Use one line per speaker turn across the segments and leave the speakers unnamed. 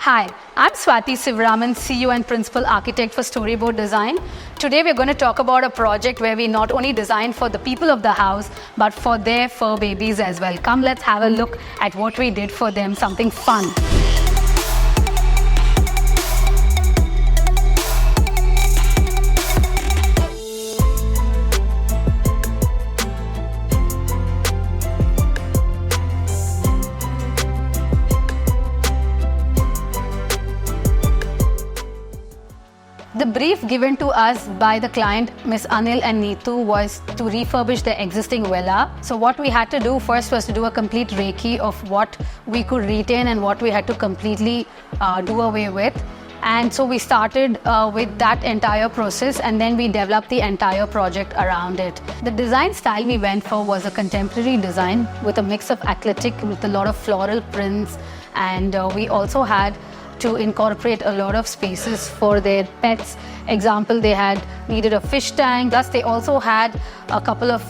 Hi, I'm Swati Sivaraman, CEO and Principal Architect for Storeyboard Design. Today we're going to talk about a project where we not only design for the people of the house, but for their fur babies as well. Come, let's have a look at what we did for them, something fun. The brief given to us by the client, Ms. Anil and Neetu, was to refurbish the existing villa. So what we had to do first was to do a complete recce of what we could retain and what we had to completely do away with. And so we started with that entire process, and then we developed the entire project around it. The design style we went for was a contemporary design with a mix of athletic with a lot of floral prints, and we also had to incorporate a lot of spaces for their pets. Example, they had needed a fish tank, plus they also had a couple of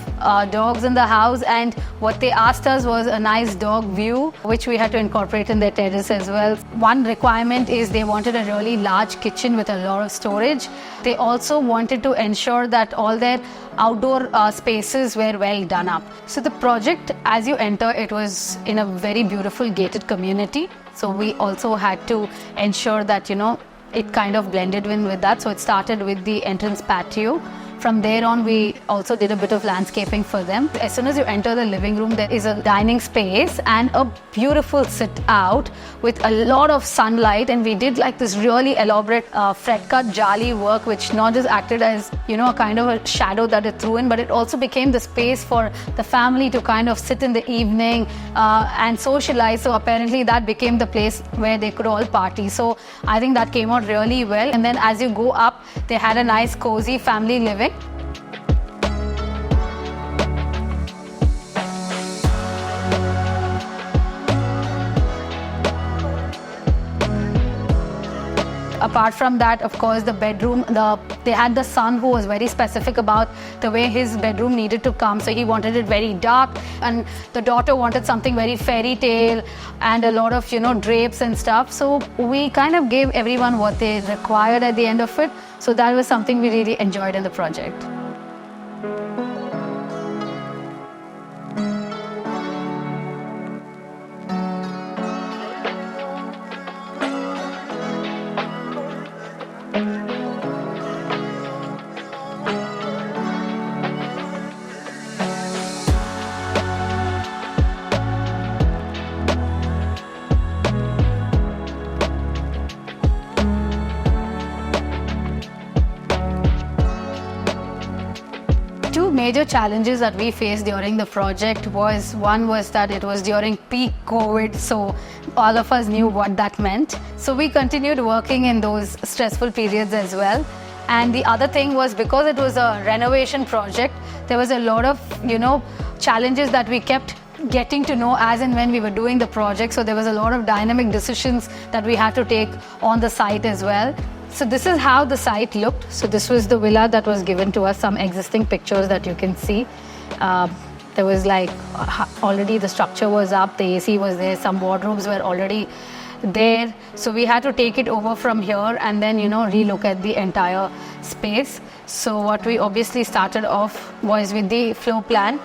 dogs in the house, and what they asked us was a nice dog view, which we had to incorporate in their terrace as well. One requirement is they wanted a really large kitchen with a lot of storage. They also wanted to ensure that all their outdoor spaces were well done up. So the project, as you enter, it was in a very beautiful gated community. So we also had to ensure that, it kind of blended in with that. So it started with the entrance patio. From there on, we also did a bit of landscaping for them. As soon as you enter the living room, there is a dining space and a beautiful sit out with a lot of sunlight. And we did like this really elaborate fret cut jali work, which not just acted as, a kind of a shadow that it threw in, but it also became the space for the family to kind of sit in the evening and socialize. So apparently that became the place where they could all party. So I think that came out really well. And then as you go up, they had a nice cozy family living. Apart from that, of course, the bedroom, they had the son who was very specific about the way his bedroom needed to come. So he wanted it very dark, and the daughter wanted something very fairy tale and a lot of, drapes and stuff. So we kind of gave everyone what they required at the end of it. So that was something we really enjoyed in the project. Two major challenges that we faced during the project was, one was that it was during peak COVID, so all of us knew what that meant. So we continued working in those stressful periods as well. And the other thing was, because it was a renovation project, there was a lot of, challenges that we kept getting to know as and when we were doing the project. So there was a lot of dynamic decisions that we had to take on the site as well. So this is how the site looked. So this was the villa that was given to us, some existing pictures that you can see. There was already the structure was up, the AC was there, some wardrobes were already there. So we had to take it over from here and then, relook at the entire space. So what we obviously started off was with the floor plan,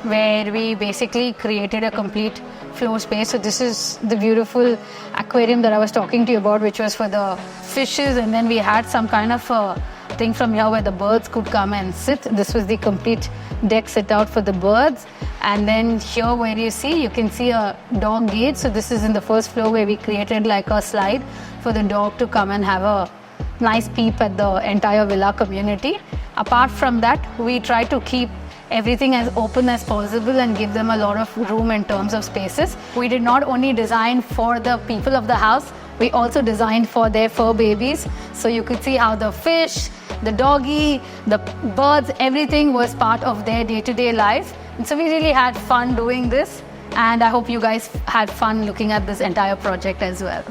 where we basically created a complete floor space. So this is the beautiful aquarium that I was talking to you about, which was for the fishes, and then we had some kind of a thing from here where the birds could come and sit. This was the complete deck sit out for the birds. And then here where you can see a dog gate. So this is in the first floor where we created like a slide for the dog to come and have a nice peep at the entire villa community. Apart from that, we try to keep everything as open as possible and give them a lot of room in terms of spaces. We did not only design for the people of the house, we also designed for their fur babies. So you could see how the fish, the doggy, the birds, everything was part of their day-to-day life. And so we really had fun doing this, and I hope you guys had fun looking at this entire project as well.